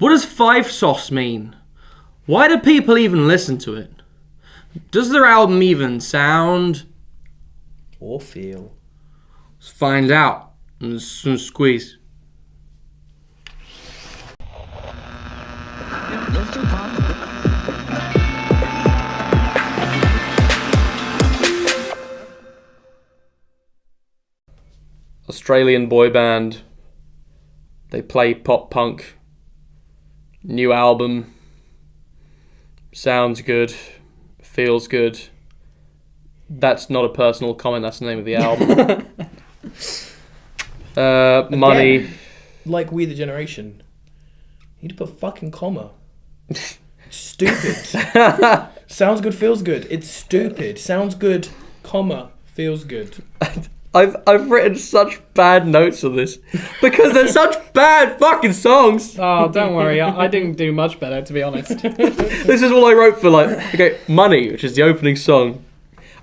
What does five sauce mean? Why do people even listen to it? Does their album even sound? Or feel? Let's find out. And some squeeze. Australian boy band. They play pop punk. New album. Sounds good. Feels good. That's not a personal comment, that's the name of the album. Money. Again, like We the Generation. You need to put fucking comma. Stupid. Sounds good, feels good. It's stupid. Sounds good, comma, feels good. I've written such bad notes on this because they're such bad fucking songs. Oh, don't worry. I didn't do much better, to be honest. This is all I wrote for Money, which is the opening song.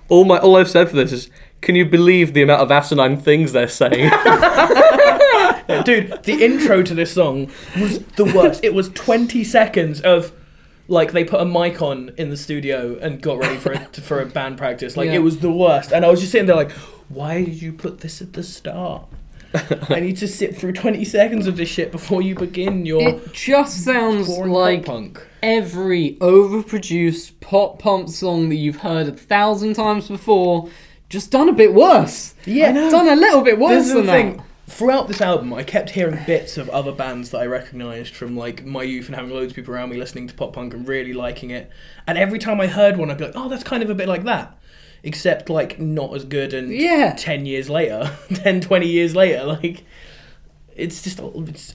All I've said for this is, can you believe the amount of asinine things they're saying? Dude, the intro to this song was the worst. It was 20 seconds of, like, they put a mic on in the studio and got ready for a band practice. Like, It was the worst. And I was just sitting there like, why did you put this at the start? I need to sit through 20 seconds of this shit before you begin your... It just sounds like punk. Every overproduced pop punk song that you've heard 1,000 times before, just done a bit worse. Yeah, done a little bit worse than that. Throughout this album, I kept hearing bits of other bands that I recognised from like my youth and having loads of people around me listening to pop punk and really liking it. And every time I heard one, I'd be like, oh, that's kind of a bit like that. Except, like, not as good and 10 years later, 10, 20 years later, like, it's just...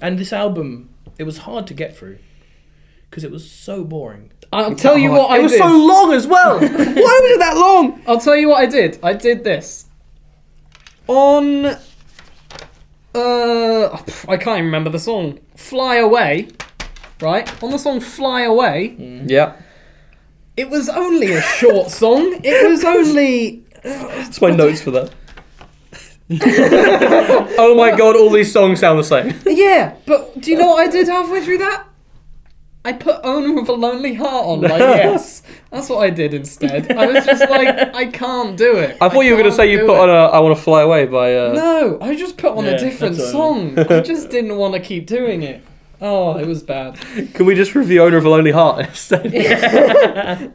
And this album, it was hard to get through. Because it was so boring. I'll tell you what I did. It was so long as well. Why was it that long? I'll tell you what I did. I did this. On... I can't even remember the song. Fly Away, right? On the song Fly Away... Yeah. It was only a short song. It was only... That's my notes for that. Oh my god, all these songs sound the same. Yeah, but do you know what I did halfway through that? I put Owner of a Lonely Heart on, like, yes. That's what I did instead. I was just like, I can't do it. I thought you were going to say you put on I Want to Fly Away by... No, I just put on a different song. I just didn't want to keep doing it. Oh, it was bad. Can we just review Owner of a Lonely Heart instead? Yeah.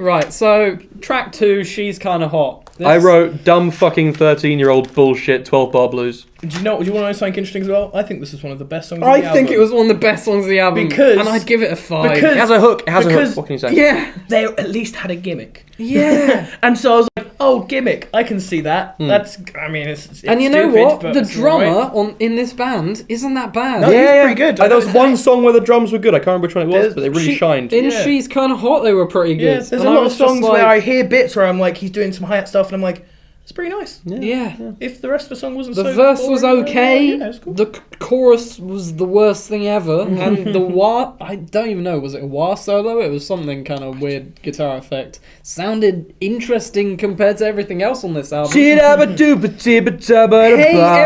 Right, so track 2, She's Kinda Hot. I wrote dumb fucking 13-year-old bullshit 12-bar blues. Do you want to know something interesting as well? I think this is one of the best songs of the album. I think it was one of the best songs of the album. Because... And I'd give it a 5. It has a hook. What can you say? Yeah. They at least had a gimmick. Yeah. And so I was like, oh, gimmick. I can see that. That's... I mean, it's and you know stupid, what? The drummer in this band isn't that bad. No, he's pretty good. There was one song where the drums were good. I can't remember which one it was, but they really shined. She's Kinda Hot, they were pretty good. Yeah, there's a lot of songs where I hear bits where I'm like, he's doing some hi-hat stuff, and I'm like, it's pretty nice. Yeah. If the rest of the song wasn't the so... The verse was okay. Yeah, it was cool. The chorus was the worst thing ever. And the wah... I don't even know. Was it a wah solo? It was something kind of weird guitar effect. Sounded interesting compared to everything else on this album. Hey,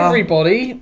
everybody.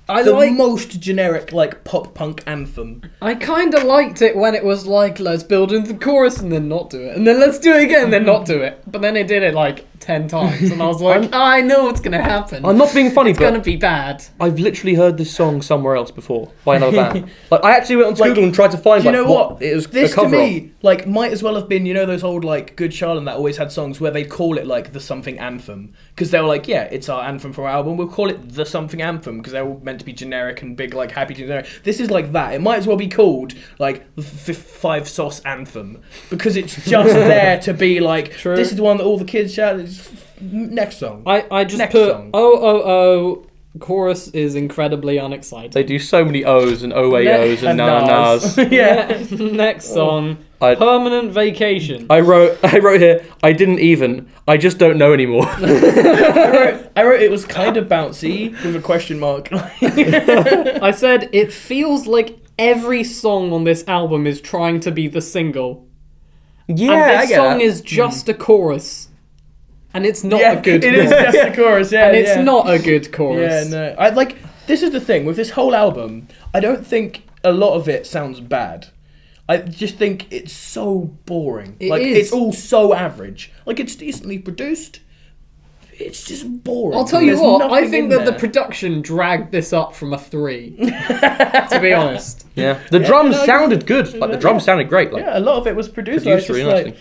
The most generic, like, pop-punk anthem. I kind of liked it when it was like, let's build into the chorus and then not do it. And then let's do it again and then not do it. But then it did it, like, 10 times. And I was like, I know what's going to happen. I'm not being funny, it's going to be bad. I've literally heard this song somewhere else before by another band. Like, I actually went on Google and tried to find, you know what? It was this a cover to me, like, might as well have been, you know, those old, like, Good Charlotte that always had songs where they'd call it, like, the something anthem. Because they were like, yeah, it's our anthem for our album. We'll call it the something anthem because they're all meant to be generic and big, like, happy generic. This is like that. It might as well be called, like, the Five Sauce Anthem because it's just there to be like, True. This is the one that all the kids shout. Next song. I just Next put, song. oh, chorus is incredibly unexciting. They do so many O's and OAOs and na-na-nas. Yeah. Next song, Permanent Vacation. I wrote here, I just don't know anymore. I wrote it was kind of bouncy with a question mark. I said, it feels like every song on this album is trying to be the single. Yeah, and this song is just a chorus. And it's not a good chorus. It is just a chorus, And it's not a good chorus. Yeah, no. This is the thing with this whole album. I don't think a lot of it sounds bad. I just think it's so boring. It's all so average. Like, it's decently produced. It's just boring. I'll tell you There's what, I nothing think in that the there. production dragged this up from a 3. To be honest. Yeah, the drums sounded good. Like the drums sounded great. Like Yeah, a lot of it was produced. I was produced just really like,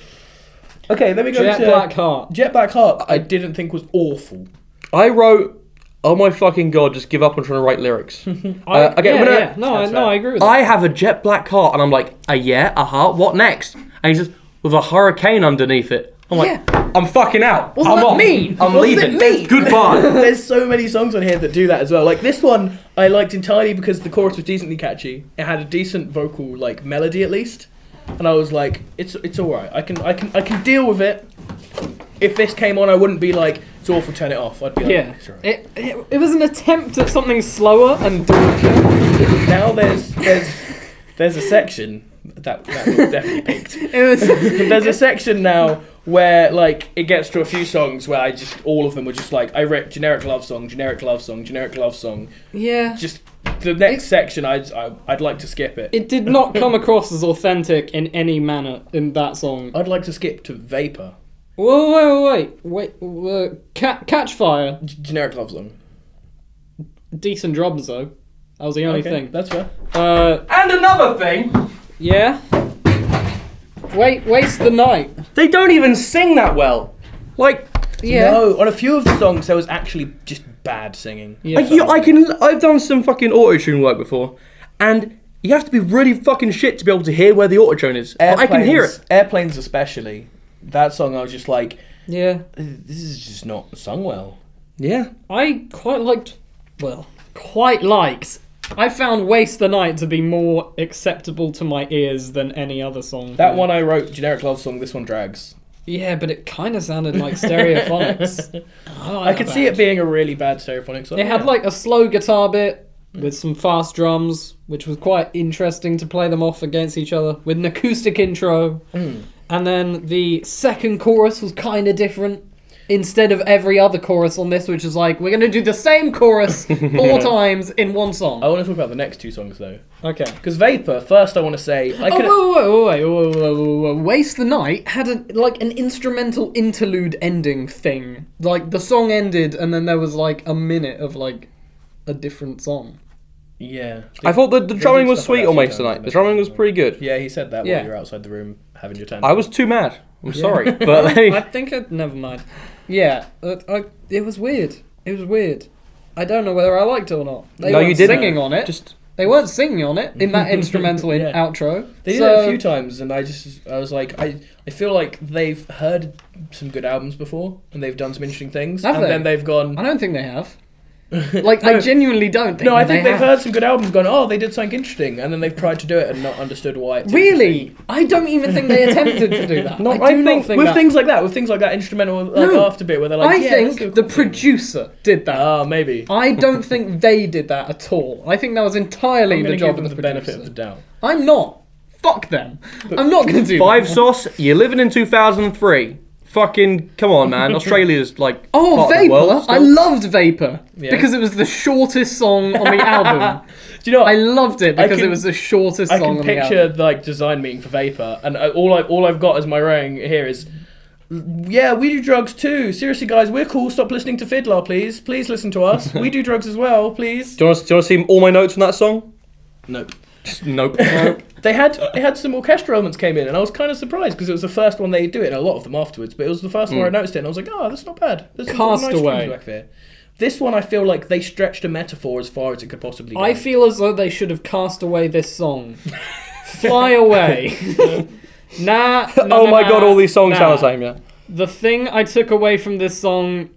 okay, let me go Jet to Black Heart. Jet Black Heart. I didn't think was awful. I wrote, oh my fucking god, just give up on trying to write lyrics. Okay, No, I agree with that. I have a jet black heart, and I'm like, what next? And he says, with a hurricane underneath it. I'm like, I'm fucking out. What I'm does that off. mean? I'm What does leaving. it mean? Goodbye. There's so many songs on here that do that as well. Like this one, I liked entirely because the chorus was decently catchy. It had a decent vocal like melody at least, and I was like, it's all right. I can deal with it. If this came on, I wouldn't be like, it's awful, turn it off. I'd be like, Yeah, it's all right. it was an attempt at something slower and daunting. Now there's a section that was definitely peaked. It was. There's a section now where like it gets to a few songs where all of them were just like, I wrote generic love song, generic love song, generic love song. Yeah. Just the next section, I'd like to skip it. It did not come across as authentic in any manner in that song. I'd like to skip to Vapor. Wait. Catch Fire. Generic love song. Decent drums though. That was the only Okay, thing. that's fair. And another thing, Yeah. Waste the Night. they don't even sing that well. Like, Yeah. No, on a few of the songs there was actually just bad singing. Yeah. I've done some fucking auto-tune work before, and you have to be really fucking shit to be able to hear where the auto-tune is. But I can hear it. Airplanes especially. That song I was just like, Yeah. this is just not sung well. Yeah. I quite liked. I found Waste the Night to be more acceptable to my ears than any other song. That one I wrote, generic love song, this one drags. Yeah, but it kind of sounded like Stereophonics. I could see it being a really bad stereophonic song. It had like a slow guitar bit with some fast drums, which was quite interesting to play them off against each other with an acoustic intro. And then the second chorus was kind of different. Instead of every other chorus on this, which is like, we're going to do the same chorus 4 times in one song. I want to talk about the next 2 songs though. Okay. Because Vapor, first I want to say... Wait. Waste the Night had an instrumental interlude ending thing. Like, the song ended and then there was like a minute of like a different song. Yeah. I thought the drumming was stuff like sweet that on a few Waste the times, Night. The drumming was pretty good. Yeah, he said that Yeah. while you were outside the room having your tantrum. I was too mad. I'm sorry. But I think never mind. Yeah, it was weird. It was weird. I don't know whether I liked it or not. They No, weren't you didn't. singing on it. Just They weren't singing on it in that instrumental Yeah. outro. They did it a few times, and I was like, I feel like they've heard some good albums before, and they've done some interesting things, Have and they? then they've gone. I don't think they have. Like, I genuinely don't think No, I think they they've have. heard some good albums, gone, oh, they did something interesting, and then they've tried to do it and not understood why. It's Really? I don't even think they attempted to do that. No, I do not think with that. things like that, instrumental like No. after bit where they're like, I yeah, think let's do a the cool thing. producer did that. Ah, maybe. I don't think they did that at all. I think that was entirely I'm the gonna job give of them the the producer. benefit of the doubt. I'm not. Fuck them. I'm not going to do Five that. Sauce, you're living in 2003. Fucking, come on, man. Australia's like. Oh, part of the world Vapor! still. I loved Vapor Yeah. because it was the shortest song on the album. Do you know what? I loved it because can- it was the shortest I song can on the picture album. like design meeting for Vapor, and all I've got as my writing here is, yeah, we do drugs too. Seriously, guys, we're cool. Stop listening to Fiddler, please. Please listen to us. We do drugs as well, please. Do you want to see all my notes from that song? Nope. Nope. They had some orchestral elements came in, and I was kind of surprised because it was the first one they do it, and a lot of them afterwards. But it was the first one where I noticed it, and I was like, oh, that's not bad. There's some nice Castaway. strings back there. This one, I feel like they stretched a metaphor as far as it could possibly go. I feel as though they should have cast away this song. Fly Away. Nah. Oh my god, all these songs sound the same, yeah. The thing I took away from this song...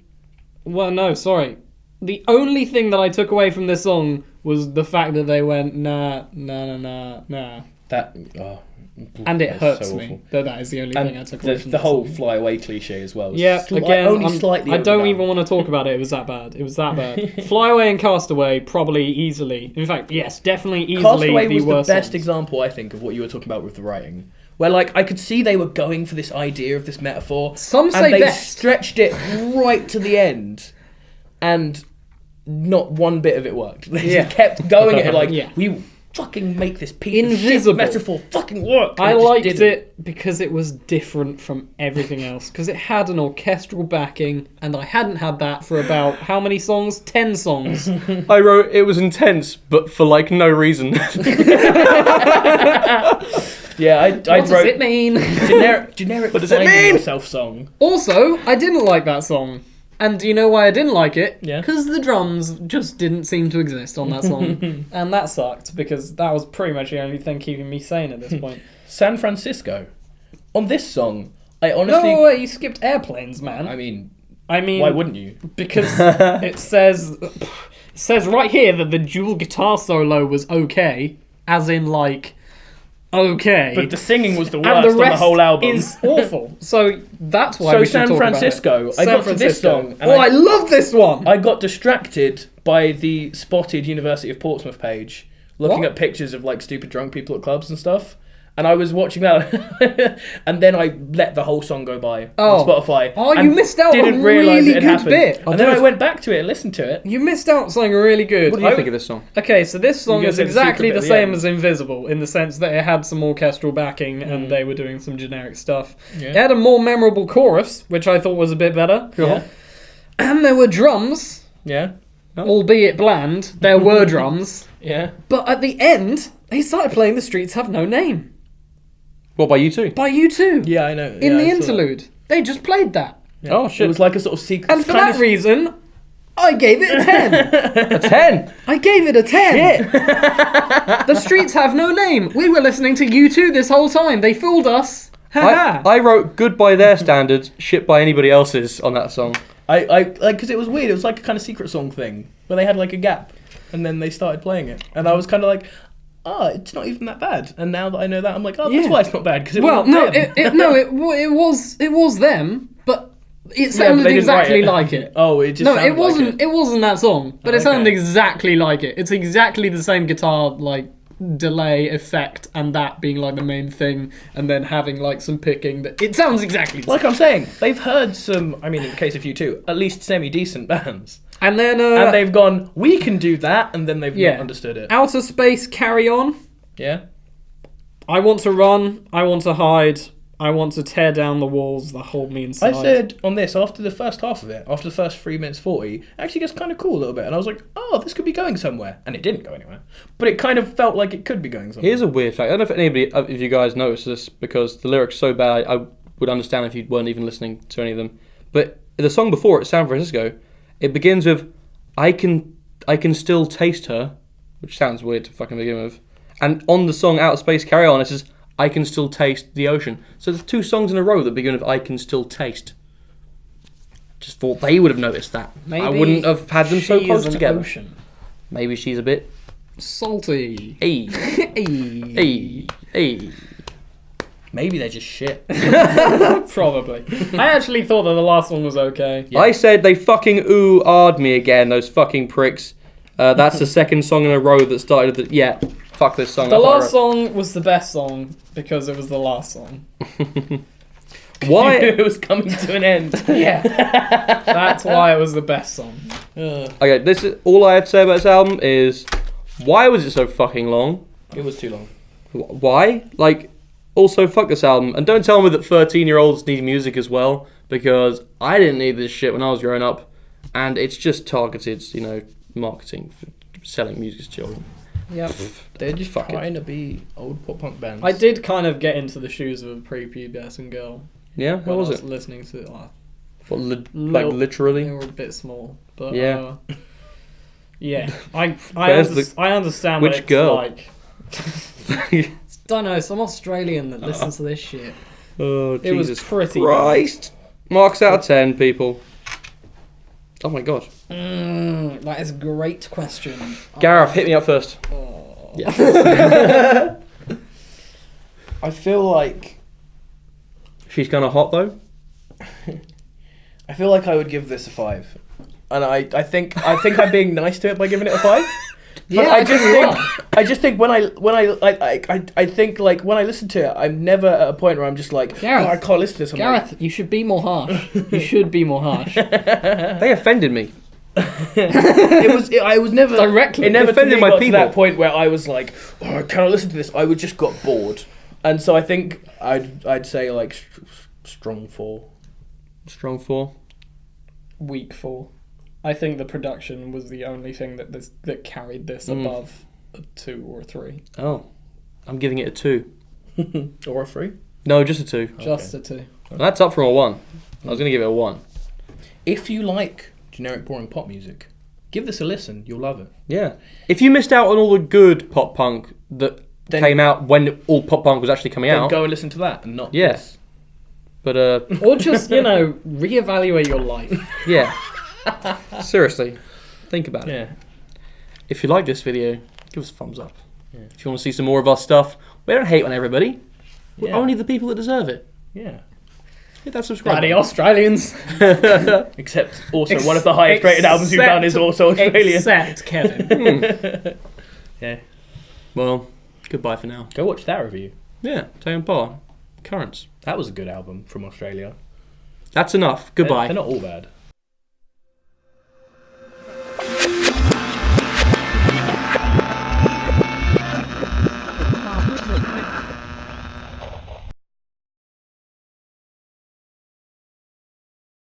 Well, no, sorry. The only thing that I took away from this song was the fact that they went, nah. that. Oh, And it that's hurts so me awful. that that is the only thing I took away from the this whole song. fly away cliche as well. Yeah, again, only I'm- slightly. I don't overdone. even want to talk about it. It was that bad. It was that bad. Fly Away and Castaway, probably easily. In fact, yes, definitely easily Castaway the was the worst best songs. example, I think, of what you were talking about with the writing. Where, like, I could see they were going for this idea of this metaphor. Some say and they best. stretched it right to the end, and not one bit of it worked. They Yeah. just kept going at it like, Yeah. we fucking make this piece of Invisible. shit metaphor fucking work. And I just liked didn't. it because it was different from everything else. Because it had an orchestral backing, and I hadn't had that for about how many songs? 10 songs. I wrote it was intense, but for like no reason. Yeah, I What does wrote it mean? generic What does it Finding mean? Yourself song. Also, I didn't like that song. And do you know why I didn't like it? Yeah. Because the drums just didn't seem to exist on that song. And that sucked, because that was pretty much the only thing keeping me sane at this point. San Francisco. On this song, I No, honestly... wait, you skipped Airplanes, man. I mean, I mean, why wouldn't you? because it says right here that the dual guitar solo was okay, as in like okay, But the singing was the and worst the on rest the whole album. is awful. So that's why So we should San talk Francisco, about it. I San got to this Francisco. song, and Oh, I love this one. I got distracted by the spotted University of Portsmouth page, looking What? at pictures of like stupid drunk people at clubs and stuff. And I was watching that, and then I let the whole song go by Oh. on Spotify. Oh, you and missed out on a didn't realise really it had good happened. bit. And then I went back to it and listened to it. You missed out something really good. What do you think of this song? Okay, so this song You is guys said the exactly secret the bit at the same end. as Invisible, in the sense that it had some orchestral backing and they were doing some generic stuff. Yeah. It had a more memorable chorus, which I thought was a bit better. Yeah. And there were drums, Yeah. albeit bland. There were drums. Yeah. But at the end, they started playing The Streets Have No Name What by you two? by U2 Yeah, I know. in Yeah, the I saw that. interlude. They just played that. Yeah. Oh, shit. It was like a sort of secret. And for that reason, I gave it a 10. A 10. I gave it a 10. The Streets Have No Name. We were listening to U2 this whole time. They fooled us. Ha I wrote good by their standards, shit by anybody else's on that song. I like because it was weird. It was like a kind of secret song thing where they had like a gap, and then they started playing it, and I was kind of like, it's not even that bad. And now that I know that, I'm like, that's Yeah. why it's not bad because it Well, wasn't no, them. it was them, but it Yeah, but sounded they didn't write exactly like it. Oh, it just No, sounded it wasn't. Like It wasn't that song, but it Okay. sounded exactly like it. It's exactly the same guitar like delay effect, and that being like the main thing, and then having like some picking. That it sounds exactly the Like same. I'm saying, they've heard some. I mean, in the case of U2, at least semi-decent bands, And then and they've gone, we can do that, and then they've yeah, not understood it. Outer Space, Carry On. Yeah. I want to run. I want to hide. I want to tear down the walls that hold me inside. I said on this after the first half of it, after the first 3 minutes 40, it actually gets kind of cool a little bit, and I was like, oh, this could be going somewhere, and it didn't go anywhere, but it kind of felt like it could be going somewhere. Here's a weird fact. I don't know if you guys noticed this, because the lyrics so bad, I would understand if you weren't even listening to any of them. But the song before it, San Francisco, it begins with, I can still taste her, which sounds weird to fucking begin with. And on the song Outer Space Carry On, it says, I can still taste the ocean. So there's 2 songs in a row that begin with I can still taste. Just thought they would have noticed that. Maybe I wouldn't have had them so she close is an together. Ocean. Maybe she's a bit. Salty. Hey, Hey. hey. Maybe they're just shit. Probably. I actually thought that the last one was okay. Yeah. I said they fucking ooh-ah'd me again, those fucking pricks. That's the second song in a row that started the... Yeah, fuck this song. The That's what I last song was the best song because it was the last song. wrote. Why? it was coming to an end. Yeah. That's why it was the best song. Okay, this is all I had to say about this album is why was it so fucking long? It was too long. Why? Like, also fuck this album, and don't tell me that 13-year-olds need music as well, because I didn't need this shit when I was growing up, and it's just targeted, marketing for selling music to children. Yep. They're just Fuck it. trying to be old pop punk bands. I did kind of get into the shoes of a prepubescent girl. Yeah, when what was I it? listening to it. What, Little- literally? They were a bit small, but Yeah. yeah. I Where's the- I understand which what it's girl? like. Don't know, some Australian that listens to this shit. Oh, It was Jesus pretty Christ. Marks out of 10, people. Oh my god. That is a great question. Gareth, hit me up first. Oh. Yeah. I feel like She's kind of hot, though. I would give this a 5, and I think I'm being nice to it by giving it a 5. But Yeah, I just think when I think like when I listen to it, I'm never at a point where I'm just like, Gareth. I can't listen to this. I'm like, Gareth, you should be more harsh. You should be more harsh. They offended me. I was never Directly. It never Offended to me my got to people. that point where I was like, oh, I cannot listen to this. I would just got bored, and so I think I'd say like strong 4. Strong 4. Weak 4. I think the production was the only thing that carried this above a 2 or a 3. Oh, I'm giving it a 2. Or a 3. No, just a 2. Just a 2. And that's up from a 1. I was going to give it a 1. If you like generic boring pop music, give this a listen. You'll love it. Yeah. If you missed out on all the good pop punk that came out when all pop punk was actually coming Then out, go and listen to that and not Yeah. this. but Or just, reevaluate your life. yeah. Seriously, think about it. Yeah. If you like this video, give us a thumbs up. Yeah. If you want to see some more of our stuff, we don't hate on everybody. We're Yeah. only the people that deserve it. Yeah. Hit that subscribe Bloody button. Australians. Except also one of the highest rated albums you've done is also Australian. Except Kevin. Yeah. Well, goodbye for now. Go watch that review. Yeah, Tayon Parr, Currents. That was a good album from Australia. That's enough. Goodbye. They're not all bad.